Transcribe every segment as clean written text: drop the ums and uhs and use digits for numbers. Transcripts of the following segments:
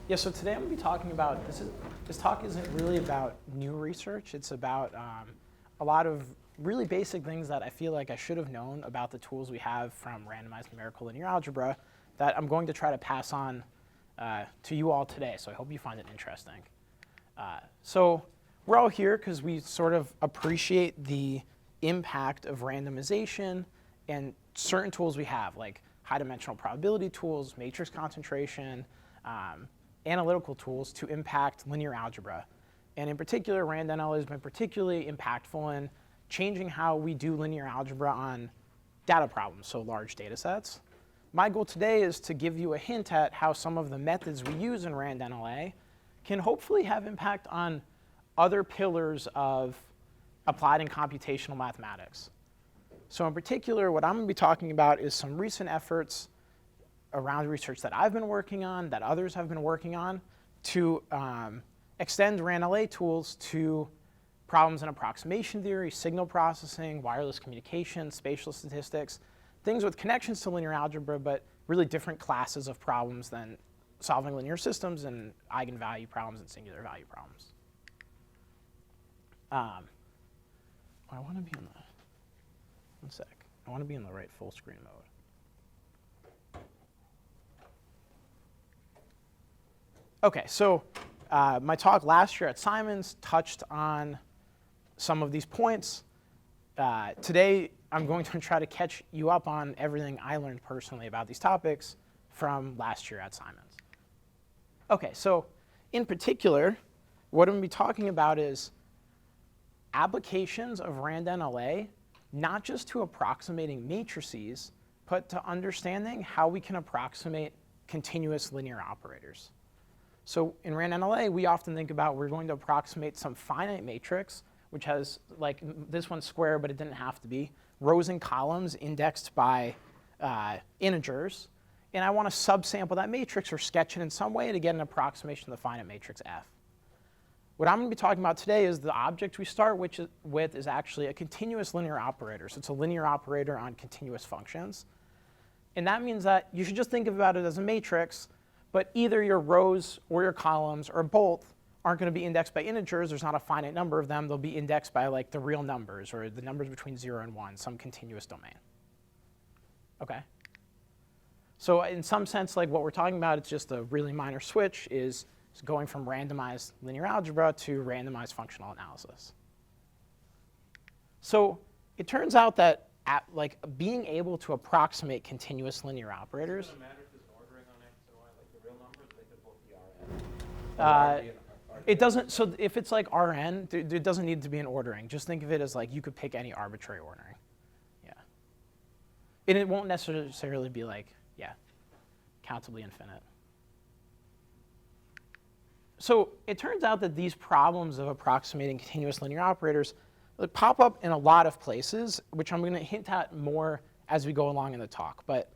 Yeah, so today I'm going to be talking about, this talk isn't really about new research. It's about a lot of really basic things that I feel like I should have known about the tools we have from randomized numerical linear algebra that I'm going to try to pass on to you all today. So I hope you find it interesting. So we're all here because we sort of appreciate the impact of randomization and certain tools we have, like high-dimensional probability tools, matrix concentration, analytical tools to impact linear algebra. And in particular, RandNLA has been particularly impactful in changing how we do linear algebra on data problems, so large data sets. My goal today is to give you a hint at how some of the methods we use in RandNLA can hopefully have impact on other pillars of applied and computational mathematics. So in particular, what I'm going to be talking about is some recent efforts around research that I've been working on, that others have been working on, to extend RandNLA tools to problems in approximation theory, signal processing, wireless communication, spatial statistics, things with connections to linear algebra, but really different classes of problems than solving linear systems and eigenvalue problems and singular value problems. I want to be in the, one sec, I want to be in the right full screen mode. Okay, so my talk last year at Simons touched on some of these points. Today, I'm going to try to catch you up on everything I learned personally about these topics from last year at Simons. Okay, so in particular, what I'm going to be talking about is applications of RandNLA, not just to approximating matrices, but to understanding how we can approximate continuous linear operators. So in RandNLA, we often think about we're going to approximate some finite matrix, which has, like, this one's square, but it didn't have to be, rows and columns indexed by integers. And I want to subsample that matrix or sketch it in some way to get an approximation of the finite matrix F. What I'm going to be talking about today is the object we start with is actually a continuous linear operator. So it's a linear operator on continuous functions. And that means that you should just think about it as a matrix, but either your rows or your columns or both aren't going to be indexed by integers. There's not a finite number of them. They'll be indexed by, like, the real numbers or the numbers between 0 and 1, some continuous domain. Okay? So in some sense, like, what we're talking about, it's just a really minor switch, is going from randomized linear algebra to randomized functional analysis. So it turns out that being able to approximate continuous linear operators. It doesn't, so if it's like Rn, it doesn't need to be an ordering. Just think of it as like you could pick any arbitrary ordering. Yeah. And it won't necessarily be like, yeah, countably infinite. So it turns out that these problems of approximating continuous linear operators pop up in a lot of places, which I'm going to hint at more as we go along in the talk. But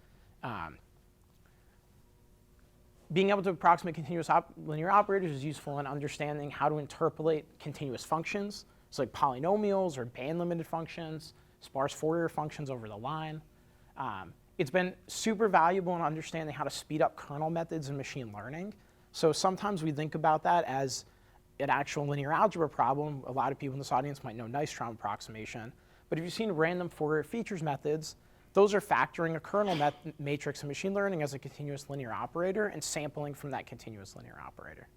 being able to approximate continuous linear operators is useful in understanding how to interpolate continuous functions, so like polynomials or band-limited functions, sparse Fourier functions over the line. It's been super valuable in understanding how to speed up kernel methods in machine learning. So sometimes we think about that as an actual linear algebra problem. A lot of people in this audience might know Nystrom approximation. But if you've seen random Fourier features methods, those are factoring a kernel matrix in machine learning as a continuous linear operator and sampling from that continuous linear operator.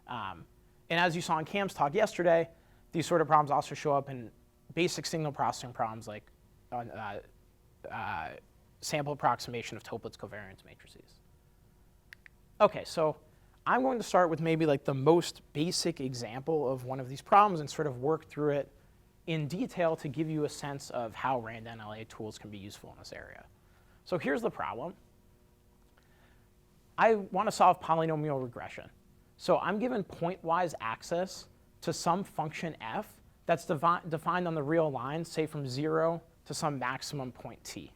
And as you saw in Cam's talk yesterday, these sort of problems also show up in basic signal processing problems like sample approximation of Toeplitz covariance matrices. Okay, so I'm going to start with maybe like the most basic example of one of these problems and sort of work through it in detail to give you a sense of how RandNLA tools can be useful in this area. So here's the problem. I want to solve polynomial regression. So I'm given pointwise access to some function f that's defined on the real line, say from 0 to some maximum point t.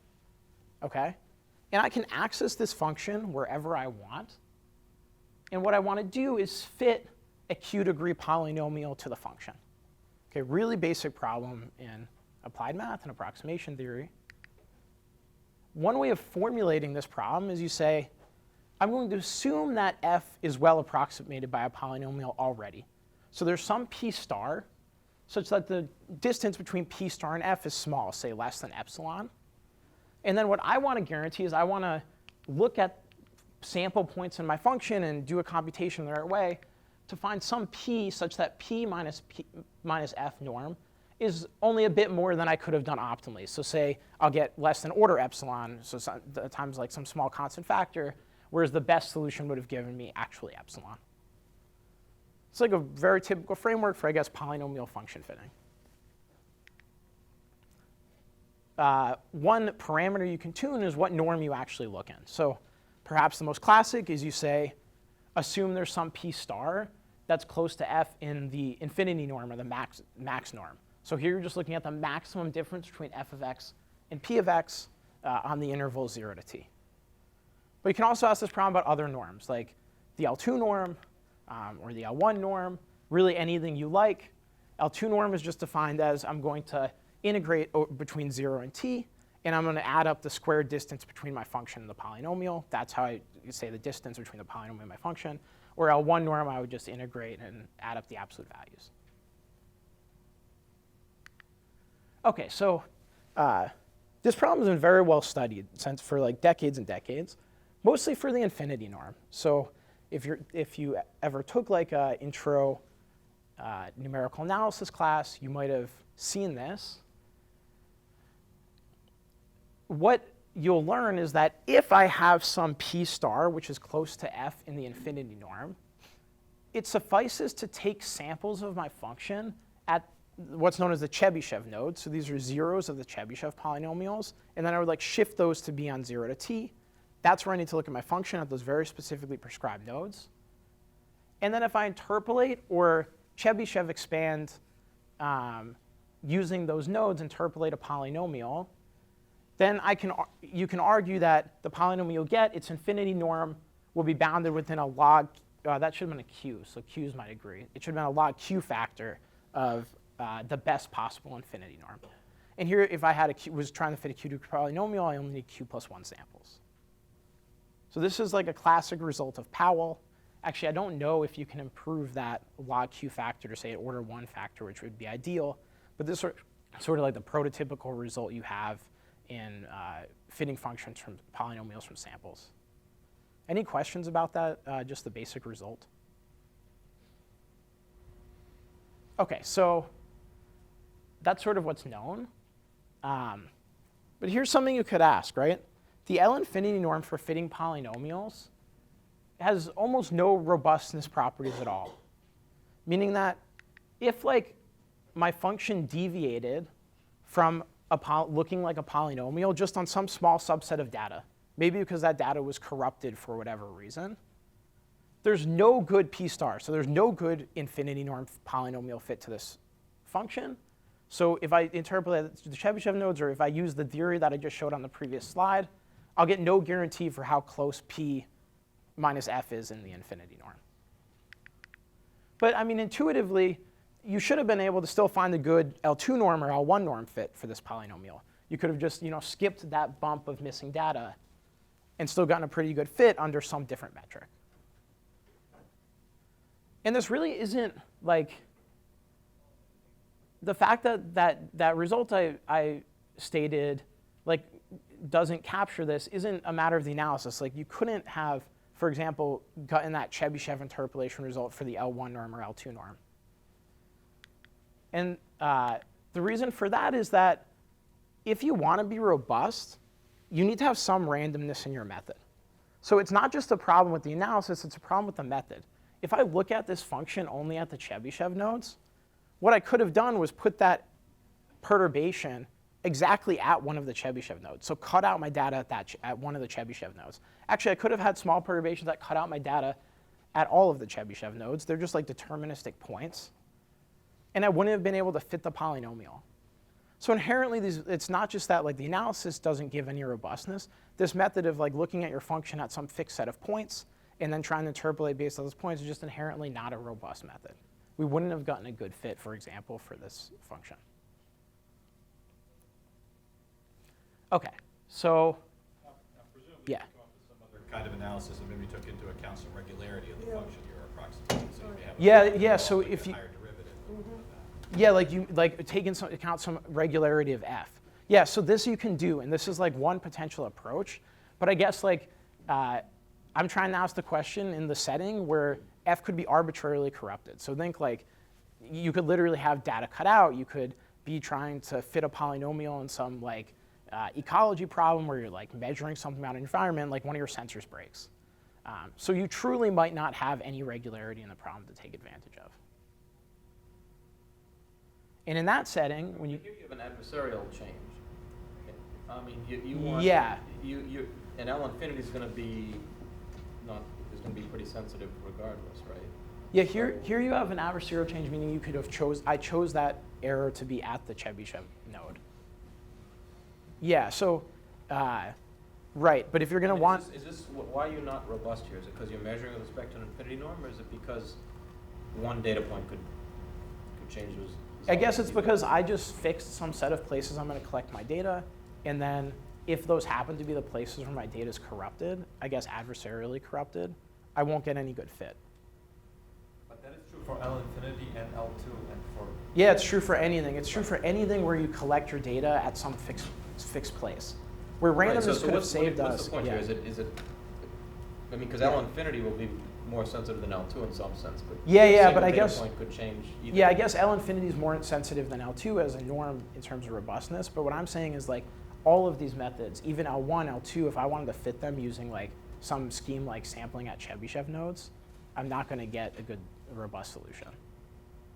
Okay? And I can access this function wherever I want. And what I want to do is fit a q-degree polynomial to the function. Okay, really basic problem in applied math and approximation theory. One way of formulating this problem is you say, I'm going to assume that f is well approximated by a polynomial already. So there's some p star such that the distance between p star and f is small, say less than epsilon. And then what I want to guarantee is I want to look at sample points in my function and do a computation the right way to find some p such that p minus f norm is only a bit more than I could have done optimally. So say I'll get less than order epsilon, so times like some small constant factor, whereas the best solution would have given me actually epsilon. It's like a very typical framework for, I guess, polynomial function fitting. One parameter you can tune is what norm you actually look in. So perhaps the most classic is you say, assume there's some p star that's close to f in the infinity norm or the max norm. So here you're just looking at the maximum difference between f of x and p of x on the interval 0 to t. But you can also ask this problem about other norms, like the L2 norm or the L1 norm, really anything you like. L2 norm is just defined as I'm going to integrate between 0 and t, and I'm going to add up the squared distance between my function and the polynomial. That's how I say the distance between the polynomial and my function. Or L1 norm, I would just integrate and add up the absolute values. OK, so this problem has been very well studied since for like decades and decades, mostly for the infinity norm. So if you ever took like an intro numerical analysis class, you might have seen this. What you'll learn is that if I have some p star, which is close to f in the infinity norm, it suffices to take samples of my function at what's known as the Chebyshev node. So these are zeros of the Chebyshev polynomials. And then I would like shift those to be on 0 to t. That's where I need to look at my function at those very specifically prescribed nodes. And then if I interpolate or Chebyshev expand using those nodes, interpolate a polynomial, then you can argue that the polynomial you'll get, its infinity norm, will be bounded within a log. That should have been a q, so q is my degree. It should have been a log q factor of the best possible infinity norm. And here, if I had was trying to fit a q to polynomial, I only need q plus 1 samples. So this is like a classic result of Powell. Actually, I don't know if you can improve that log q factor to, say, an order 1 factor, which would be ideal. But this is sort of like the prototypical result you have in fitting functions from polynomials from samples. Any questions about that, just the basic result? OK, so that's sort of what's known. But here's something you could ask, right? The L infinity norm for fitting polynomials has almost no robustness properties at all, meaning that if like my function deviated from looking like a polynomial just on some small subset of data, maybe because that data was corrupted for whatever reason, there's no good p star. So there's no good infinity norm polynomial fit to this function. So if I interpolate the Chebyshev nodes, or if I use the theory that I just showed on the previous slide, I'll get no guarantee for how close p minus f is in the infinity norm. But I mean, intuitively, you should have been able to still find a good L2 norm or L1 norm fit for this polynomial. You could have just skipped that bump of missing data and still gotten a pretty good fit under some different metric. And this really isn't like the fact that result I stated like doesn't capture this isn't a matter of the analysis. Like you couldn't have, for example, gotten that Chebyshev interpolation result for the L1 norm or L2 norm. And the reason for that is that if you want to be robust, you need to have some randomness in your method. So it's not just a problem with the analysis, it's a problem with the method. If I look at this function only at the Chebyshev nodes, what I could have done was put that perturbation exactly at one of the Chebyshev nodes. So cut out my data at one of the Chebyshev nodes. Actually, I could have had small perturbations that cut out my data at all of the Chebyshev nodes. They're just like deterministic points. And I wouldn't have been able to fit the polynomial. So inherently, it's not just that like the analysis doesn't give any robustness. This method of like looking at your function at some fixed set of points and then trying to interpolate based on those points is just inherently not a robust method. We wouldn't have gotten a good fit, for example, for this function. OK, so now presumably yeah. you come up with some other kind of analysis and maybe took into account some regularity of the function you're approximating. So you may have so if you, higher derivative. yeah, like you take into account some regularity of f. Yeah, so this you can do, and this is like one potential approach. But I guess like I'm trying to ask the question in the setting where f could be arbitrarily corrupted. So think like you could literally have data cut out. You could be trying to fit a polynomial in some like ecology problem where you're like measuring something about an environment, like one of your sensors breaks. So you truly might not have any regularity in the problem to take advantage of. And in that setting, when you here you have an adversarial change. I mean, you want and L infinity is going to be pretty sensitive regardless, right? Yeah, here you have an adversarial change, meaning you could have I chose that error to be at the Chebyshev node. Yeah, so, right, but if you're going to want... Is this, why are you not robust here? Is it because you're measuring with respect to an infinity norm, or is it because one data point could change those? I guess it's because I just fixed some set of places I'm going to collect my data, and then if those happen to be the places where my data is corrupted, I guess adversarially corrupted, I won't get any good fit. But that is true for L infinity and L2 and for... Yeah, it's true for anything. It's true for anything where you collect your data at some fixed place. Where randomness could have saved us. What's the point here? Is it? I mean, because L infinity will be more sensitive than L2 in some sense, but but I guess point could change either. Yeah, I guess L infinity is more sensitive than L2 as a norm in terms of robustness. But what I'm saying is like all of these methods, even L1, L2, if I wanted to fit them using like some scheme like sampling at Chebyshev nodes, I'm not going to get a good robust solution.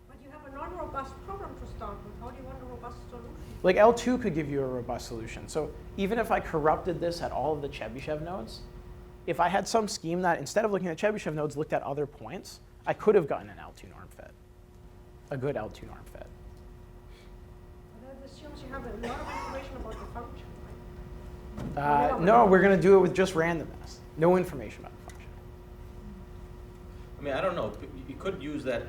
But you have a non-robust problem to start with. How do you want a robust solution? Like L2 could give you a robust solution. So even if I corrupted this at all of the Chebyshev nodes, if I had some scheme that instead of looking at Chebyshev nodes looked at other points, I could have gotten an L2 norm fit, a good L2 norm fit. But that assumes you have a lot of information about the function, right? No, we're going to do it with just randomness. No information about the function. I mean, I don't know. You could use that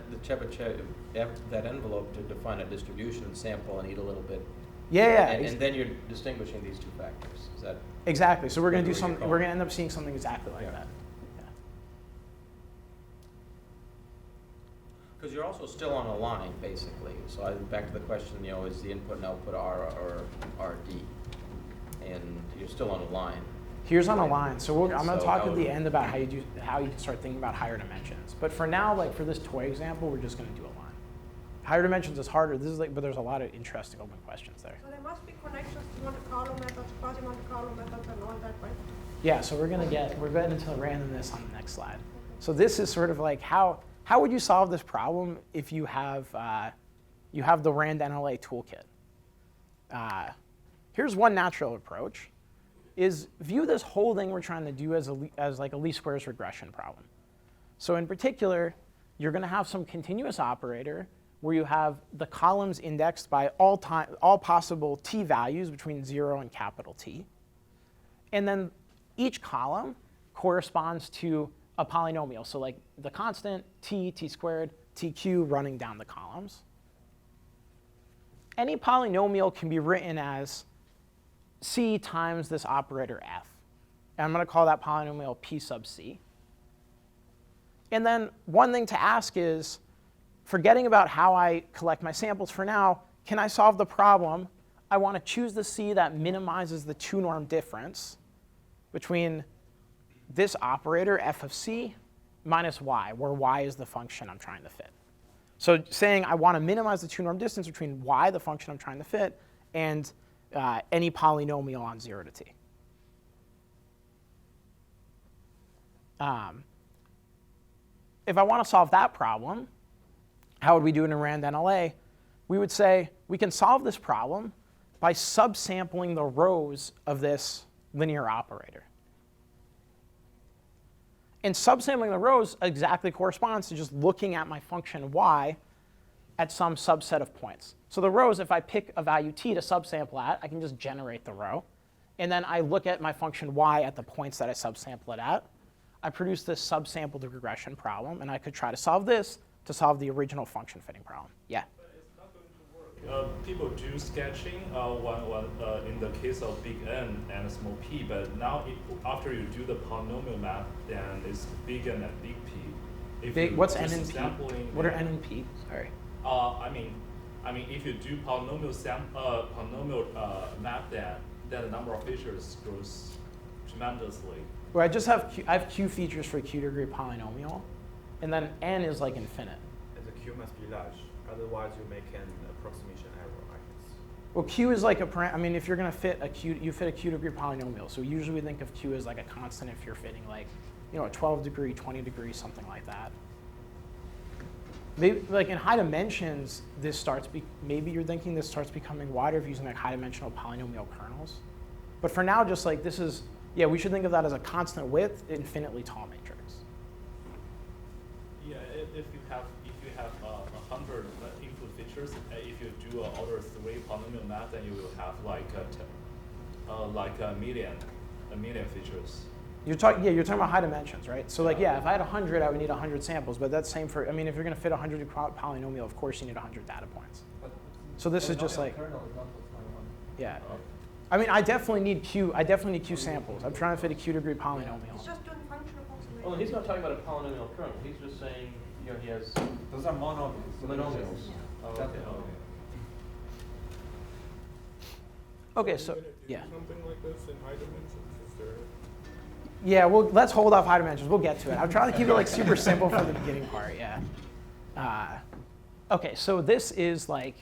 that envelope to define a distribution and sample and eat a little bit. Yeah. And then you're distinguishing these two factors. Is that exactly? So we're going to do something. call? We're going to end up seeing something exactly like that. Because you're also still on a line, basically. So back to the question, is the input and output R or RD? And you're still on a line. Here's on a line. So I'm going to talk at the would- end about how you can start thinking about higher dimensions. But for now, like for this toy example, we're just going to do a line. Higher dimensions is harder. This is like, but there's a lot of interesting open questions there. So there must be connections to Monte Carlo methods, quasi-Monte Carlo methods, and all that, right? Yeah. So we're getting into randomness on the next slide. So this is sort of like how would you solve this problem if you have the RandNLA toolkit? Here's one natural approach. Is view this whole thing we're trying to do as like a least squares regression problem. So in particular, you're going to have some continuous operator where you have the columns indexed by all possible t values between 0 and capital T. And then each column corresponds to a polynomial. So like the constant t squared, tq running down the columns. Any polynomial can be written as c times this operator f. And I'm going to call that polynomial p sub c. And then one thing to ask is, forgetting about how I collect my samples for now, can I solve the problem? I want to choose the c that minimizes the two-norm difference between this operator, f of c, minus y, where y is the function I'm trying to fit. So saying I want to minimize the two-norm distance between y, the function I'm trying to fit, and any polynomial on 0 to t. If I want to solve that problem, how would we do it in RandNLA? We would say we can solve this problem by subsampling the rows of this linear operator. And subsampling the rows exactly corresponds to just looking at my function y at some subset of points. So the rows, if I pick a value t to subsample at, I can just generate the row. And then I look at my function y at the points that I subsample it at. I produce this subsampled regression problem, and I could try to solve this to solve the original function fitting problem. Yeah? But it's not going to work people do sketching in the case of big N and small p, but now after you do the polynomial math, then it's big N and big p. What's N and P? What are N and P? Sorry. I mean, if you do polynomial math, then the number of features grows tremendously. Well, I have Q features for Q degree polynomial, and then N is like infinite. And the Q must be large, otherwise you make an approximation error, I guess. Well, Q is like I mean, if you're going to fit a Q, you fit a Q degree polynomial. So usually we think of Q as like a constant if you're fitting like, a 12 degree, 20 degree, something like that. Maybe like in high dimensions, maybe you're thinking this starts becoming wider if you're using like high dimensional polynomial kernels. But for now, just like this is, we should think of that as a constant width, infinitely tall matrix. Yeah, if you have 100 input features, if you do an order 3 polynomial math, then you will have like a million features. You're talking about high dimensions, right? So like, if I had 100, I would need 100 samples, but that's same for, I mean, if you're going to fit 100 polynomial, of course you need 100 data points. So this is just like, yeah. I mean, I definitely need Q samples. I'm trying to fit a Q degree polynomial. It's just doing functional approximation. Well, he's not talking about a polynomial kernel. He's just saying, he has Those are monomials. monomials. Oh, okay. Okay, so, yeah. Something like this in high dimensions, is there? Yeah, well, let's hold off high dimensions. We'll get to it. I'm trying to keep it like super simple for the beginning part, yeah. Okay, so this is like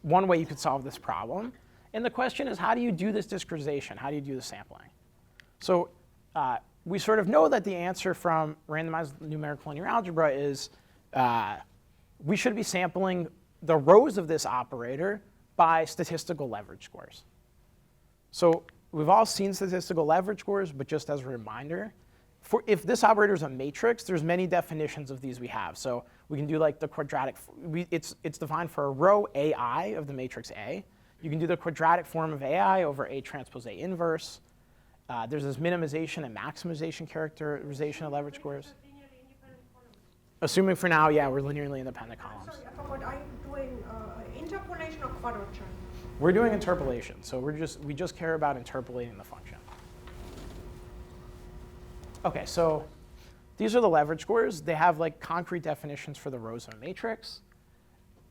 one way you could solve this problem. And the question is, how do you do this discretization? How do you do the sampling? So we sort of know that the answer from randomized numerical linear algebra is we should be sampling the rows of this operator by statistical leverage scores. So we've all seen statistical leverage scores, but just as a reminder, if this operator is a matrix, there's many definitions of these we have. So we can do like the quadratic, it's defined for a row AI of the matrix A. You can do the quadratic form of AI over A transpose A inverse. There's this minimization and maximization characterization of leverage scores. Assuming for now, we're linearly independent columns. Sorry, I forgot, are you doing interpolation or quadrature? We're doing interpolation, so we just care about interpolating the function. Okay, so these are the leverage scores. They have like concrete definitions for the rows of a matrix.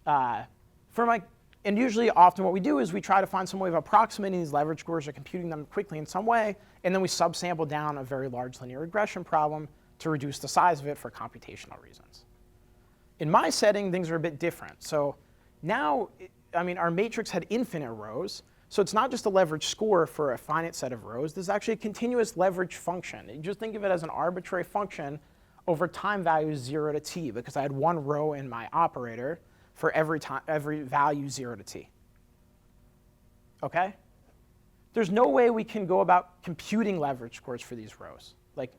And usually, often what we do is we try to find some way of approximating these leverage scores or computing them quickly in some way, and then we subsample down a very large linear regression problem to reduce the size of it for computational reasons. In my setting, things are a bit different. So now, I mean, our matrix had infinite rows, so it's not just a leverage score for a finite set of rows. This is actually a continuous leverage function. You just think of it as an arbitrary function over time values 0 to t, because I had one row in my operator for every value 0 to t. Okay? There's no way we can go about computing leverage scores for these rows. Like,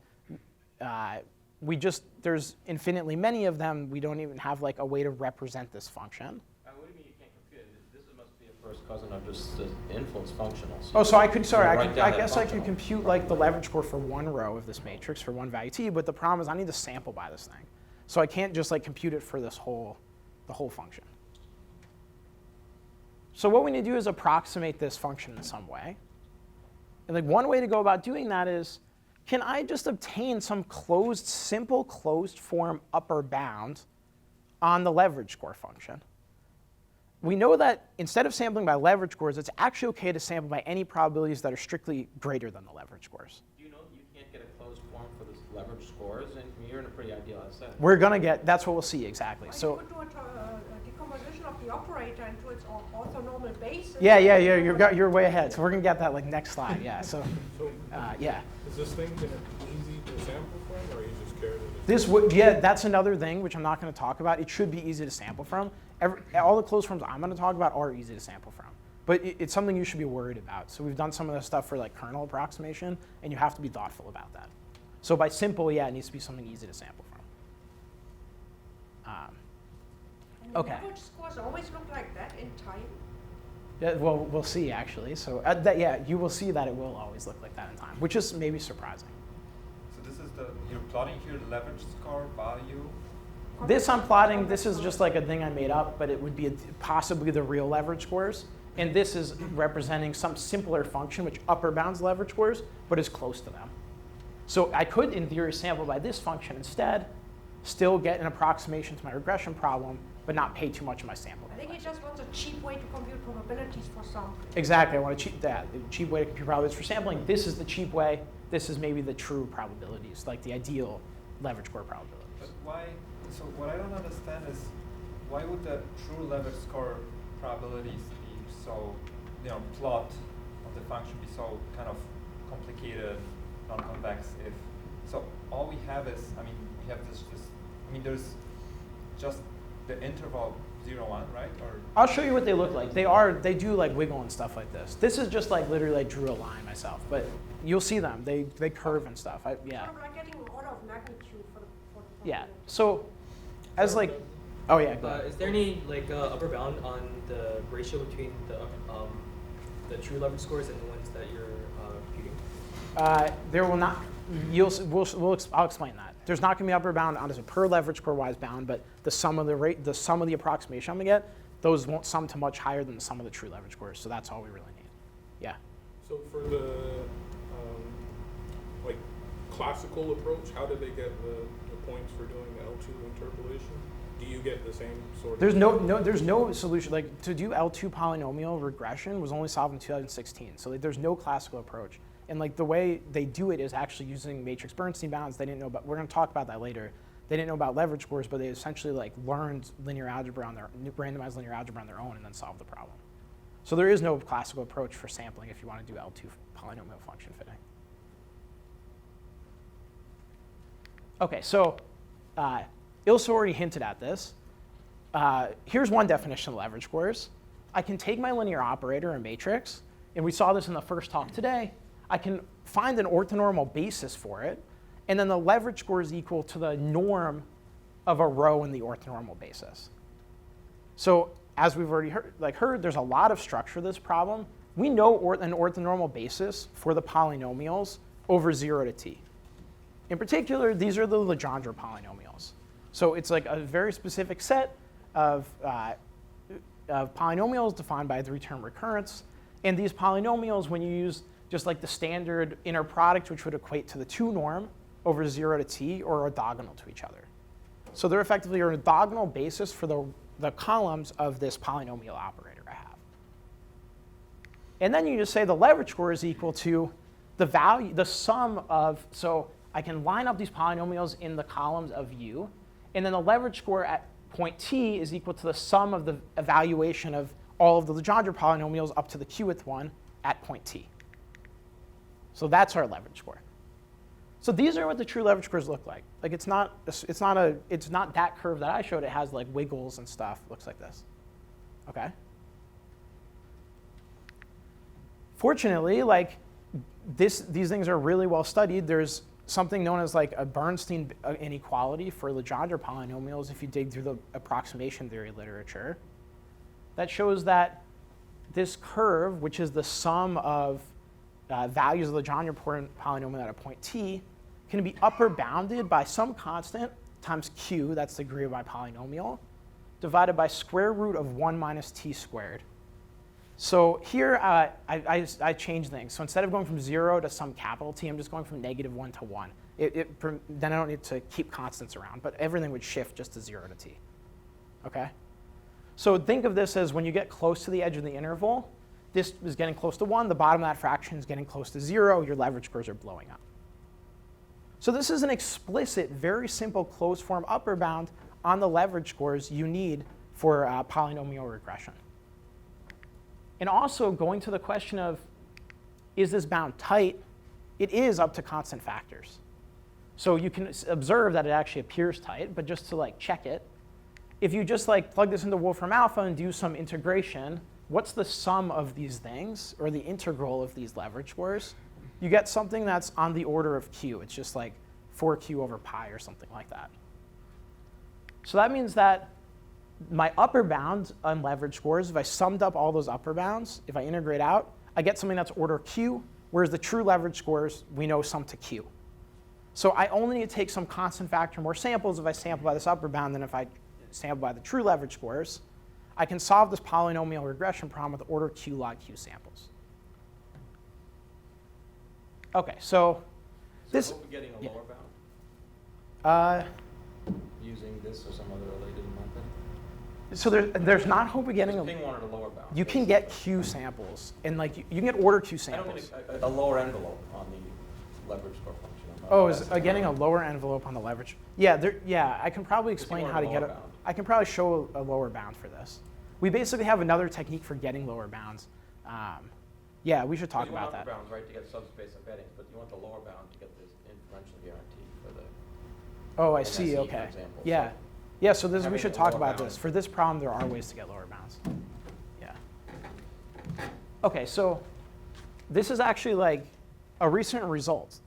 there's infinitely many of them. We don't even have like a way to represent this function. What do you mean you can't compute it? This must be a first cousin of just the influence functional. So I guess I could compute like the leverage score for one row of this matrix for one value t, but the problem is I need to sample by this thing. So I can't just like compute it for the whole function. So what we need to do is approximate this function in some way. And like one way to go about doing that is, can I just obtain some simple closed form upper bound on the leverage score function? We know that instead of sampling by leverage scores, it's actually okay to sample by any probabilities that are strictly greater than the leverage scores. Do you know you can't get a closed form for this leverage scores? And you're in a pretty idealized setting. We're going to get, that's what we'll see exactly. You So could do a decomposition of the operator into its orthonormal basis. you're way ahead. So we're going to get that like next slide. Yeah. So yeah. Is this thing easy to sample from, or are you just scared of it? That's another thing which I'm not going to talk about. It should be easy to sample from. All the closed forms I'm going to talk about are easy to sample from. But it's something you should be worried about. So we've done some of the stuff for like kernel approximation, and you have to be thoughtful about that. So by simple, it needs to be something easy to sample from. Okay. Leverage scores always look like that in time. Yeah, well, we'll see actually. So you will see that it will always look like that in time, which is maybe surprising. So this is you're plotting here the leverage score value This I'm plotting, this is just like a thing I made up, but it would be possibly the real leverage scores. And this is representing some simpler function which upper bounds leverage scores, but is close to them. So I could, in theory, sample by this function instead, still get an approximation to my regression problem, but not pay too much of my sample. I think he just wants a cheap way to compute probabilities for sampling. Exactly, I want a cheap way to compute probabilities for sampling. This is the cheap way. This is maybe the true probabilities, like the ideal leverage score probabilities. But why, so what I don't understand is, why would the true leverage score probabilities be so, plot of the function be so kind of complicated, non-convex if, so all we have is, we have there's just the interval 0, 1, right? Or I'll show you what they look like. They do like wiggle and stuff like this. This is just like literally I drew a line myself, but you'll see them. They curve and stuff. Yeah. Sort of like getting an order of magnitude for the Yeah. So, as like, oh yeah. Go ahead. Is there any like upper bound on the ratio between the true leverage scores and the ones that you're computing? There will not. I'll explain that. There's not going to be upper bound on as a per leverage score wise bound, but the sum of the approximation I'm going to get, those won't sum to much higher than the sum of the true leverage scores. So that's all we really need. Yeah. So for the like classical approach, how do they get the points for doing the L2 interpolation? Do you get the same sort of? There's no solution. Like to do L2 polynomial regression was only solved in 2016. So like, there's no classical approach. And like the way they do it is actually using matrix Bernstein bounds. They didn't know about. We're going to talk about that later. They didn't know about leverage scores, but they essentially like learned linear algebra on their randomized linear algebra on their own and then solved the problem. So there is no classical approach for sampling if you want to do L2 polynomial function fitting. Okay, so Ilse already hinted at this. Here's one definition of leverage scores. I can take my linear operator, a matrix, and we saw this in the first talk today. I can find an orthonormal basis for it, and then the leverage score is equal to the norm of a row in the orthonormal basis. So as we've already heard, there's a lot of structure to this problem. We know an orthonormal basis for the polynomials over 0 to t. In particular, these are the Legendre polynomials. So it's like a very specific set of polynomials defined by a 3-term recurrence. And these polynomials, when you use just like the standard inner product, which would equate to the 2 norm over 0 to t, or orthogonal to each other. So they're effectively an orthogonal basis for the columns of this polynomial operator I have. And then you just say the leverage score is equal to the sum of, so I can line up these polynomials in the columns of U, and then the leverage score at point t is equal to the sum of the evaluation of all of the Legendre polynomials up to the qth one at point t. So that's our leverage score. So these are what the true leverage scores look like. Like it's not that curve that I showed. It has like wiggles and stuff. It looks like this. Okay. Fortunately, like these things are really well studied. There's something known as like a Bernstein inequality for Legendre polynomials if you dig through the approximation theory literature. That shows that this curve, which is the sum of values of the Legendre polynomial at a point t, can be upper bounded by some constant times q, that's the degree of my polynomial, divided by square root of 1 minus t squared. So here I change things. So instead of going from 0 to some capital T, I'm just going from -1 to 1. Then I don't need to keep constants around, but everything would shift just to 0 to t. Okay? So think of this as when you get close to the edge of the interval, this is getting close to 1, the bottom of that fraction is getting close to 0, your leverage scores are blowing up. So this is an explicit, very simple closed form upper bound on the leverage scores you need for polynomial regression. And also going to the question of, is this bound tight? It is up to constant factors. So you can observe that it actually appears tight, but just to like check it, if you just like plug this into Wolfram alpha and do some integration, what's the sum of these things, or the integral of these leverage scores? You get something that's on the order of q. It's just like 4q over pi or something like that. So that means that my upper bound on leverage scores, if I summed up all those upper bounds, if I integrate out, I get something that's order q, whereas the true leverage scores we know sum to q. So I only need to take some constant factor more samples if I sample by this upper bound than if I sample by the true leverage scores. I can solve this polynomial regression problem with order q log q samples. Okay, so this. So hope we're getting a lower bound using this or some other related method. So there's not hope of getting Ping wanted a lower bound. You can get q samples, and like you can get order q I don't samples. mean a lower envelope on the leverage score function. I'm not Oh, is asking getting a about- lower envelope on the leverage? Yeah, yeah. I can probably explain want how a to get lower it. bound. I can probably show a lower bound for this. We basically have another technique for getting lower bounds. Yeah, we should talk you want about upper that. bounds, right, to get subspace embeddings, but you want the lower bound to get this inferential guarantee for the. Oh, I NSE, see. for Okay. example. Yeah. So Yeah. So this we having should a talk lower about bound- this. For this problem, there are ways to get lower bounds. Yeah. Okay. So this is actually like a recent result.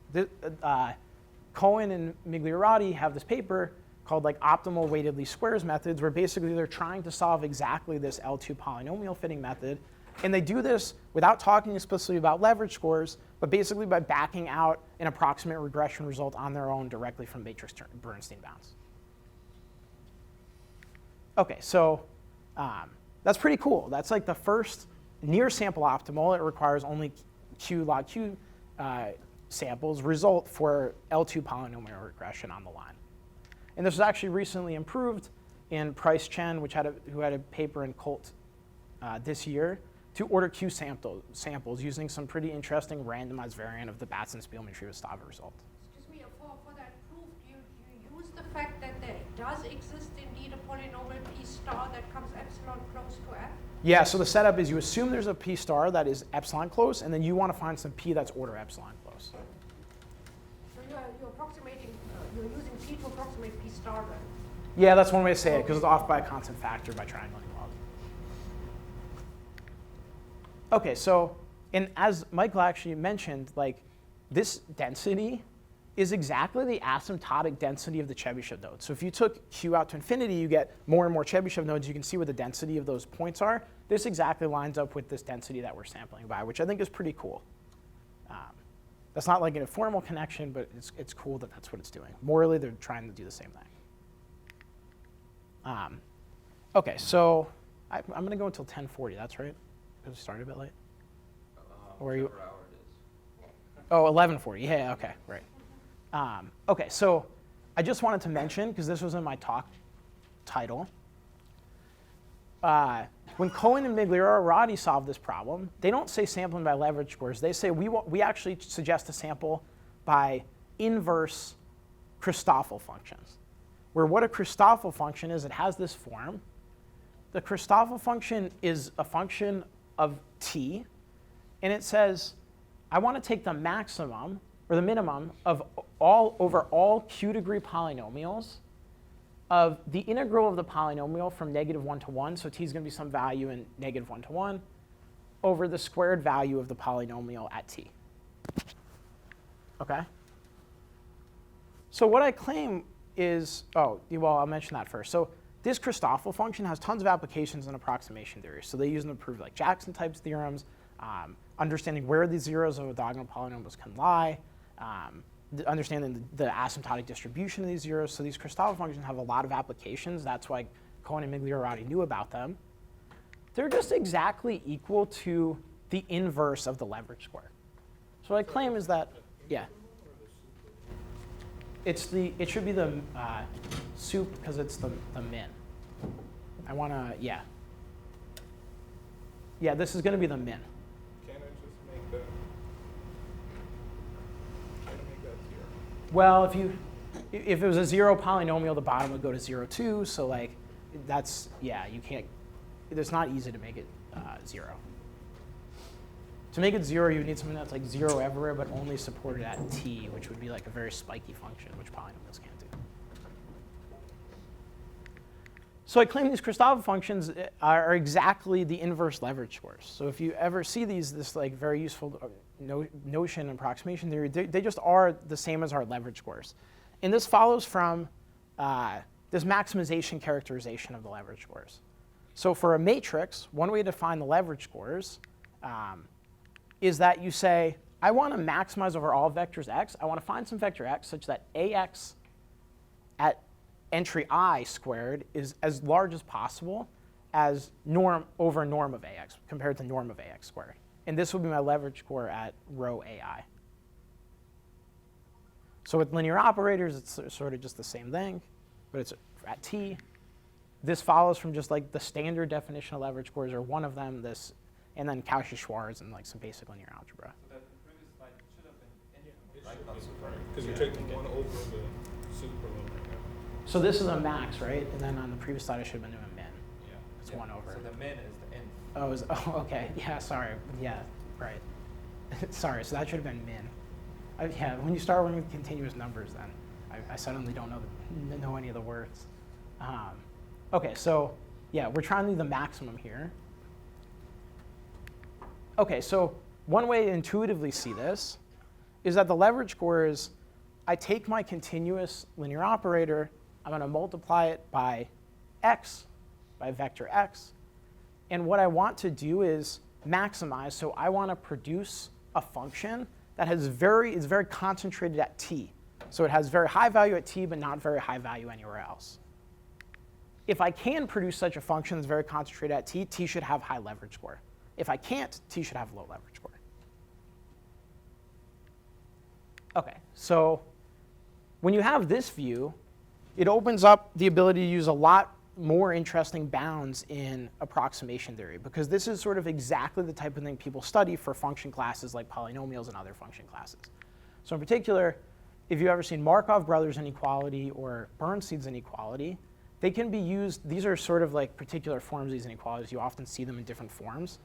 Cohen and Migliorati have this paper called like optimal weighted least squares methods, where basically they're trying to solve exactly this L2 polynomial fitting method. And they do this without talking explicitly about leverage scores, but basically by backing out an approximate regression result on their own directly from matrix Bernstein bounds. Okay, so that's pretty cool. That's like the first near sample optimal. It requires only q log q samples result for L2 polynomial regression on the line. And this was actually recently improved in Price Chen, who had a paper in Colt this year, to order q samples using some pretty interesting randomized variant of the Batson-Spielman-Shrivastava result. Excuse me, for that proof, do you use the fact that there does exist indeed a polynomial p star that comes epsilon close to f? Yeah, so the setup is you assume there's a p star that is epsilon close, and then you want to find some p that's order epsilon close. So you're approximating, you're using p to approximate p star then? Yeah, that's one way to say it, because it's off by a constant factor by triangulating log. Okay, so, and as Michael actually mentioned, like this density is exactly the asymptotic density of the Chebyshev node. So if you took q out to infinity, you get more and more Chebyshev nodes. You can see where the density of those points are. This exactly lines up with this density that we're sampling by, which I think is pretty cool. That's not like an informal connection, but it's cool that that's what it's doing. Morally, they're trying to do the same thing. Okay, so I'm going to go until 10:40. That's right? Because we started a bit late. Or are you? Whichever hour it is. Oh, 11:40. Yeah, okay, right. Okay, so I just wanted to mention, because this was in my talk title, when Cohen and Migliorati solved this problem, they don't say sampling by leverage scores. They say we actually suggest a sample by inverse Christoffel functions, where what a Christoffel function is, it has this form. The Christoffel function is a function of t, and it says, I want to take the maximum or the minimum of over all q degree polynomials of the integral of the polynomial from -1 to 1, so t is going to be some value in -1 to 1, over the squared value of the polynomial at t. Okay? So what I claim is, well, I'll mention that first. So this Christoffel function has tons of applications in approximation theory. So they use them to prove like Jackson types theorems, understanding where the zeros of orthogonal polynomials can lie, understanding the asymptotic distribution of these zeros. So these Christoffel functions have a lot of applications. That's why Cohen and Migliorati knew about them. They're just exactly equal to the inverse of the leverage square. So what I claim is that, yeah. It should be the soup because it's the min. I want to, yeah. Yeah, this is going to be the min. Can't I just make that? Try to make that 0. Well, if it was a 0 polynomial, the bottom would go to 0, too. So like, that's, yeah, you can't, it's not easy to make it 0. To make it 0, you would need something that's like 0 everywhere, but only supported at t, which would be like a very spiky function, which polynomials can't do. So I claim these Christoffel functions are exactly the inverse leverage scores. So if you ever see this like very useful notion in approximation theory, they just are the same as our leverage scores. And this follows from this maximization characterization of the leverage scores. So for a matrix, one way to define the leverage scores is that you say I want to maximize over all vectors x. I want to find some vector x such that ax at entry I squared is as large as possible as norm over norm of ax compared to norm of ax squared. And this will be my leverage score at row ai. So with linear operators, it's sort of just the same thing, but it's at t. This follows from just like the standard definition of leverage scores, or one of them, this, and then Cauchy-Schwarz and like some basic linear algebra. So that previous slide should have been in, It right? should Not be, super. because you're taking 1 over the super limit. So this is a max, right? And then on the previous slide, I should have been doing min. Yeah. It's Yeah, 1 over. So the min is the int. Oh, okay. Yeah, sorry. Yeah, right. Sorry, so that should have been min. Yeah, when you start working with continuous numbers, then I suddenly don't know any of the words. Okay, so yeah, we're trying to do the maximum here. Okay, so one way to intuitively see this is that the leverage score is I take my continuous linear operator, I'm going to multiply it by x, by vector x, and what I want to do is maximize. So I want to produce a function that is very concentrated at t. So it has very high value at t, but not very high value anywhere else. If I can produce such a function that's very concentrated at t, t should have high leverage score. If I can't, t should have low leverage score. Okay, so when you have this view, it opens up the ability to use a lot more interesting bounds in approximation theory, because this is sort of exactly the type of thing people study for function classes like polynomials and other function classes. So in particular, if you've ever seen Markov brothers inequality or Bernstein's inequality, they can be used, these are sort of like particular forms of these inequalities. You often see them in different forms.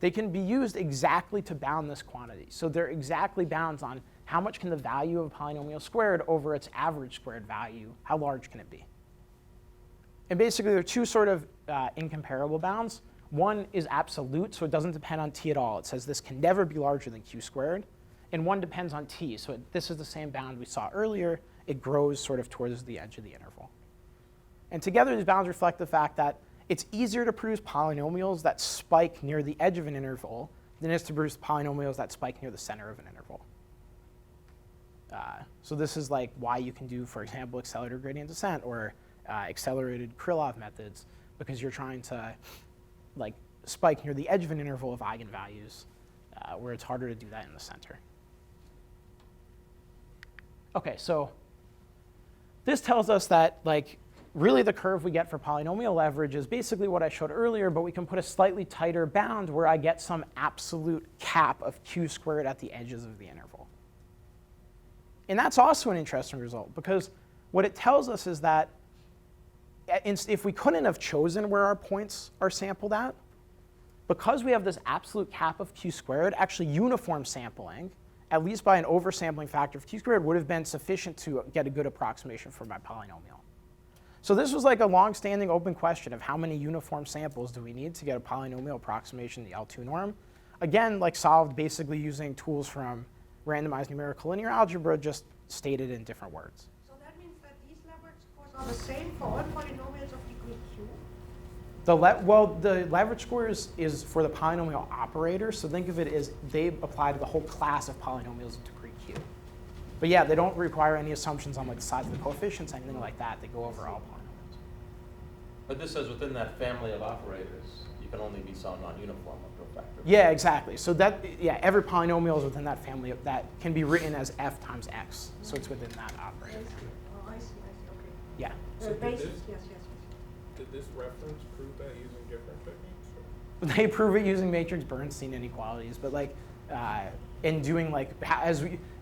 They can be used exactly to bound this quantity. So they're exactly bounds on how much can the value of a polynomial squared over its average squared value, how large can it be? And basically, there are two sort of incomparable bounds. One is absolute, so it doesn't depend on t at all. It says this can never be larger than q squared. And one depends on t, so this is the same bound we saw earlier. It grows sort of towards the edge of the interval. And together, these bounds reflect the fact that it's easier to produce polynomials that spike near the edge of an interval than it is to produce polynomials that spike near the center of an interval. So this is like why you can do, for example, accelerated gradient descent or accelerated Krylov methods, because you're trying to like spike near the edge of an interval of eigenvalues, where it's harder to do that in the center. Okay, so this tells us that like really the curve we get for polynomial leverage is basically what I showed earlier, but we can put a slightly tighter bound where I get some absolute cap of q squared at the edges of the interval. And that's also an interesting result, because what it tells us is that if we couldn't have chosen where our points are sampled at, because we have this absolute cap of q squared, actually uniform sampling, at least by an oversampling factor of q squared, would have been sufficient to get a good approximation for my polynomial. So this was like a long-standing open question of how many uniform samples do we need to get a polynomial approximation in the L2 norm. Again, like solved basically using tools from randomized numerical linear algebra, just stated in different words. So that means that these leverage scores are the same for all polynomials of degree q? The leverage score is for the polynomial operator, so think of it as they apply to the whole class of polynomials of degree q. But yeah, they don't require any assumptions on like the size of the coefficients, anything like that. They go over all polynomials. But this says within that family of operators, you can only be some non-uniform of cofactor. Yeah, exactly. So that, yeah, every polynomial is within that family that can be written as f times x. So it's within that operator. Oh, I see, okay. Yeah. So did Basis, this- yes. Did this reference prove that using different techniques? Or? They prove it using matrix Bernstein inequalities, but like in doing like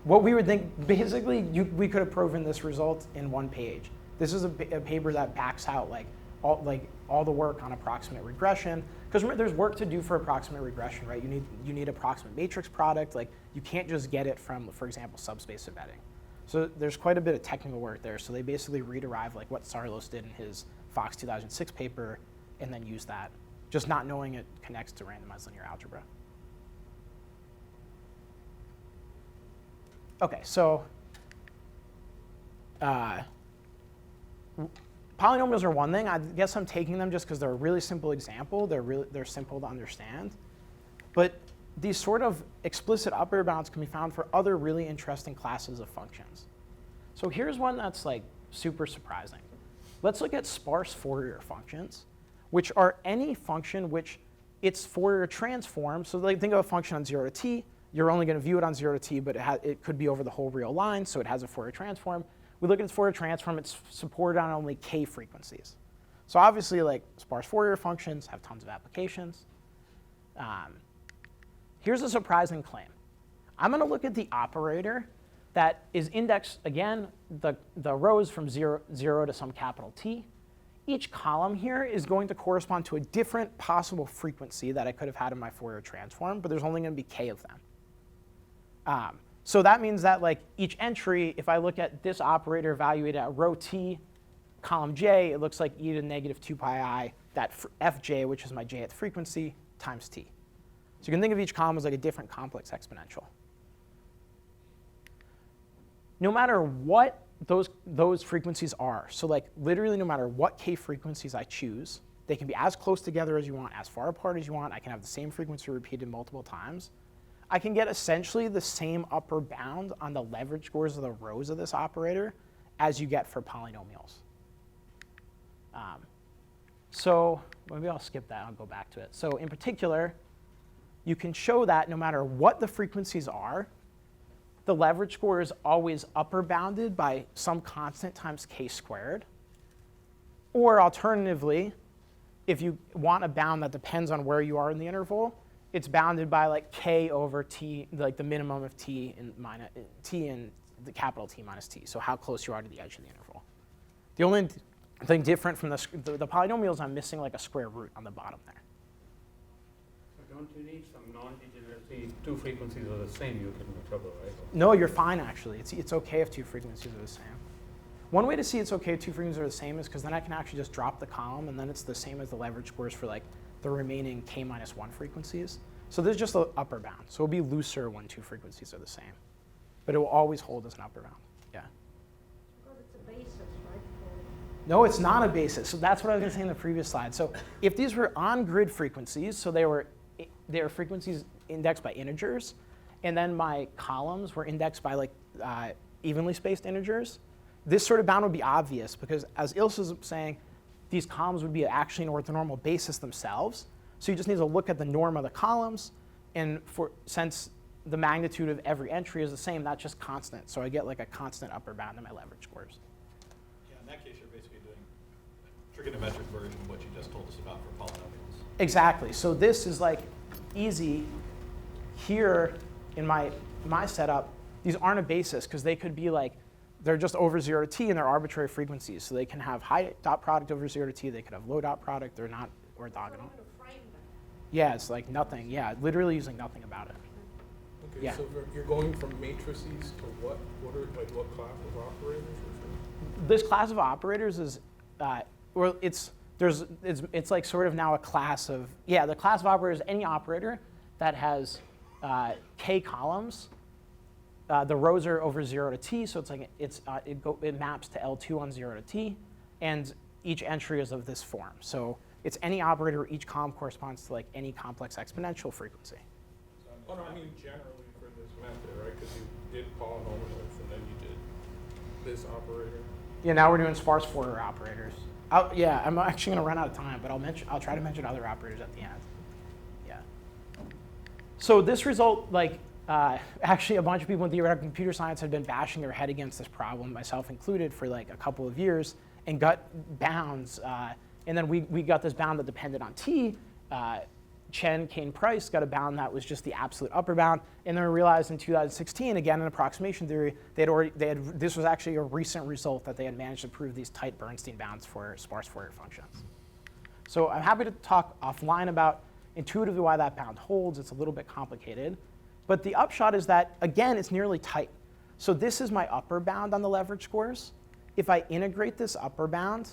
what we would think basically we could have proven this result in one page. This is a paper that backs out like all the work on approximate regression, because remember there's work to do for approximate regression, right? You need approximate matrix product. Like you can't just get it from, for example, subspace embedding. So there's quite a bit of technical work there. So they basically rederive like what Sarlos did in his Fox 2006 paper, and then use that, just not knowing it connects to randomized linear algebra. Okay, so polynomials are one thing. I guess I'm taking them just because they're a really simple example. They're simple to understand. But these sort of explicit upper bounds can be found for other really interesting classes of functions. So here's one that's like super surprising. Let's look at sparse Fourier functions, which are any function which its Fourier transform. So like think of a function on 0 to t. You're only going to view it on 0 to t, but it could be over the whole real line, so it has a Fourier transform. We look at its Fourier transform, it's supported on only k frequencies. So obviously, like sparse Fourier functions have tons of applications. Here's a surprising claim. I'm going to look at the operator that is indexed, again, the rows from 0 to some capital T. Each column here is going to correspond to a different possible frequency that I could have had in my Fourier transform, but there's only going to be k of them. So that means that like each entry, if I look at this operator evaluated at row T, column J, it looks like e to the negative 2 pi I, that fj, which is my jth frequency, times t. So you can think of each column as like a different complex exponential. No matter what those frequencies are, so like literally no matter what k frequencies I choose, they can be as close together as you want, as far apart as you want. I can have the same frequency repeated multiple times. I can get essentially the same upper bound on the leverage scores of the rows of this operator as you get for polynomials. So maybe I'll skip that. I'll go back to it. So in particular, you can show that no matter what the frequencies are, the leverage score is always upper bounded by some constant times k squared. Or alternatively, if you want a bound that depends on where you are in the interval, it's bounded by like k over t, like the minimum of t and the capital T minus t, so how close you are to the edge of the interval. The only thing different from the polynomials, I'm missing like a square root on the bottom there. So don't you need some non-degeneracy? Two frequencies are the same, you get into trouble, right? No, you're fine actually. It's okay if two frequencies are the same. One way to see it's okay if two frequencies are the same is because then I can actually just drop the column and then it's the same as the leverage scores for like the remaining k minus 1 frequencies. So there's just an upper bound. So it'll be looser when two frequencies are the same. But it will always hold as an upper bound. Yeah. Because it's a basis, right? No, it's not a basis. So that's what I was going to say in the previous slide. So if these were on-grid frequencies, so they were frequencies indexed by integers, and then my columns were indexed by like evenly spaced integers, this sort of bound would be obvious because as Ilse was saying, these columns would be actually an orthonormal basis themselves. So you just need to look at the norm of the columns, and since the magnitude of every entry is the same, that's just constant. So I get like a constant upper bound in my leverage scores. Yeah, in that case, you're basically doing a trigonometric version of what you just told us about for polynomials. Exactly. So this is like easy. Here in my setup, these aren't a basis because they could be like, they're just over 0 to t and they're arbitrary frequencies. So they can have high dot product over 0 to t. They could have low dot product. They're not orthogonal. Yeah, it's like nothing. Yeah, literally using nothing about it. Okay, Yeah. so you're going from matrices to what? What are like what class of operators? This class of operators is, well, it's like sort of now a class of, yeah, the class of operators, any operator that has k columns. The rows are over 0 to t, so it's like it maps to L2 on 0 to t, and each entry is of this form. So it's any operator where each column corresponds to like any complex exponential frequency. Oh no, I mean generally for this method, right? Because you did polynomials and then you did this operator. Yeah, now we're doing sparse Fourier operators. Yeah, I'm actually going to run out of time, but I'll try to mention other operators at the end. Yeah. So this result, like, actually a bunch of people in theoretical computer science have been bashing their head against this problem, myself included, for like a couple of years, and got bounds. And then we got this bound that depended on t. Chen, Kane, Price got a bound that was just the absolute upper bound, and then we realized in 2016, again in approximation theory, this was actually a recent result that they had managed to prove these tight Bernstein bounds for sparse Fourier functions. So I'm happy to talk offline about intuitively why that bound holds. It's a little bit complicated, but the upshot is that again it's nearly tight. So this is my upper bound on the leverage scores. If I integrate this upper bound,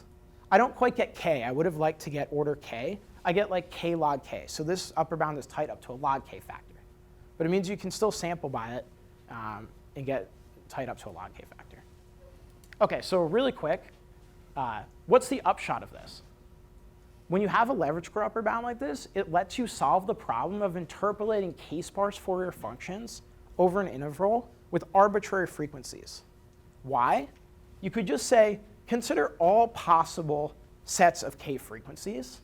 I don't quite get k. I would have liked to get order k. I get like k log k. So this upper bound is tight up to a log k factor. But it means you can still sample by it and get tight up to a log k factor. OK, so really quick, what's the upshot of this? when you have a leverage score upper bound like this, it lets you solve the problem of interpolating k-sparse Fourier functions over an interval with arbitrary frequencies. Why? You could just say, consider all possible sets of k frequencies.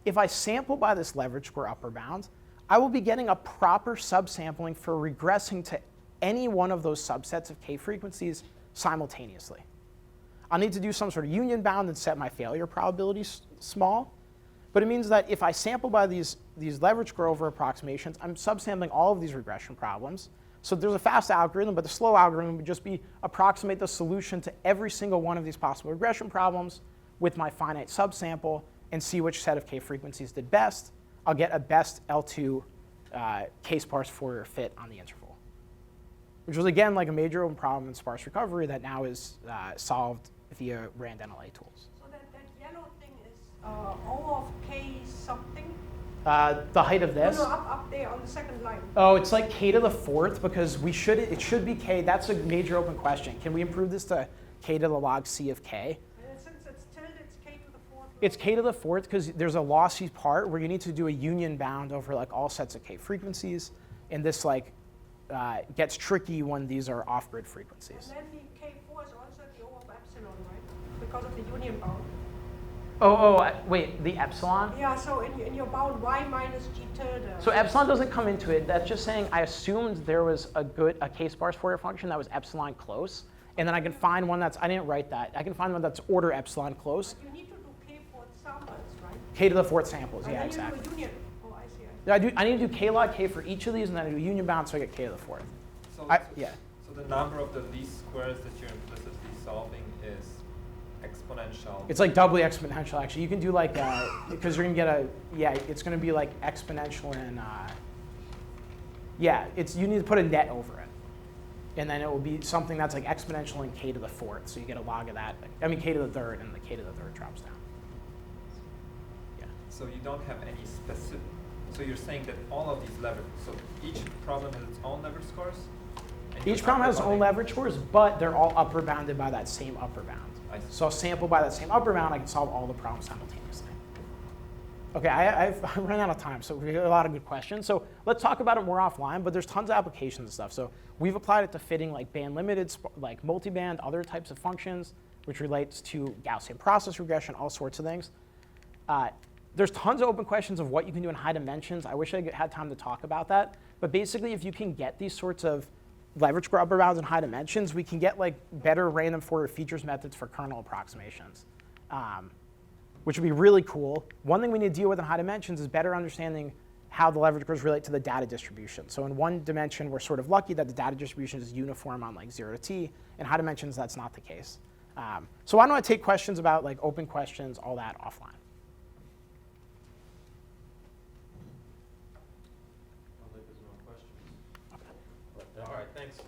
If I sample by this leverage score upper bound, I will be getting a proper subsampling for regressing to any one of those subsets of k frequencies simultaneously. I'll need to do some sort of union bound and set my failure probability small. But it means that if I sample by these leverage score over approximations, I'm subsampling all of these regression problems. So there's a fast algorithm, but the slow algorithm would just be approximate the solution to every single one of these possible regression problems with my finite subsample and see which set of k frequencies did best. I'll get a best L2 k-sparse Fourier fit on the interval, which was, again, like a major open problem in sparse recovery that now is solved via RandNLA tools. So that yellow thing is O of k something? The height of this? No, up there on the second line. Oh, it's like k to the fourth because it should be k. That's a major open question. Can we improve this to k to the log c of k? And since it's tilde, it's k to the fourth. It's k to the fourth because there's a lossy part where you need to do a union bound over like all sets of k frequencies, and this like gets tricky when these are off-grid frequencies. And then the k4 is also the O of epsilon, right? Because of the union bound. Wait, the epsilon? Yeah, so in your bound y minus g tilde. So epsilon doesn't come into it. That's just saying I assumed there was a k-sparse Fourier function that was epsilon close, and then I can find one that's, I didn't write that. I can find one that's order epsilon close. But you need to do k4 samples, right? K to the fourth samples, And yeah, then exactly. You do a union. Oh, I see. Yeah, I need to do k log k for each of these, and then I do union bound so I get k to the fourth. So, Yeah. so the number of the least squares that you're implicitly solving is exponential. It's like doubly exponential, actually. You can do like, because you're going to get it's going to be like exponential and, you need to put a net over it. And then it will be something that's like exponential in k to the fourth. So you get a log of that. I mean, k to the third, and the k to the third drops down. Yeah. So you don't have any specific, so you're saying that all of these leverage, so each problem has its own leverage scores? Each problem has its own leverage scores, but they're all upper bounded by that same upper bound. So I'll sample by that same upper bound, I can solve all the problems simultaneously. Okay, I've run out of time, so we have a lot of good questions. So let's talk about it more offline, but there's tons of applications and stuff. So we've applied it to fitting like band-limited, like multiband, other types of functions, which relates to Gaussian process regression, all sorts of things. There's tons of open questions of what you can do in high dimensions. I wish I had time to talk about that. But basically, if you can get these sorts of leverage score upper bounds in high dimensions, we can get like better random Fourier features methods for kernel approximations, which would be really cool. One thing we need to deal with in high dimensions is better understanding how the leverage scores relate to the data distribution. So in one dimension, we're sort of lucky that the data distribution is uniform on like 0 to t. In high dimensions, that's not the case. So why don't I take questions about like open questions, all that offline. Sounds like there's no questions. All right, thanks.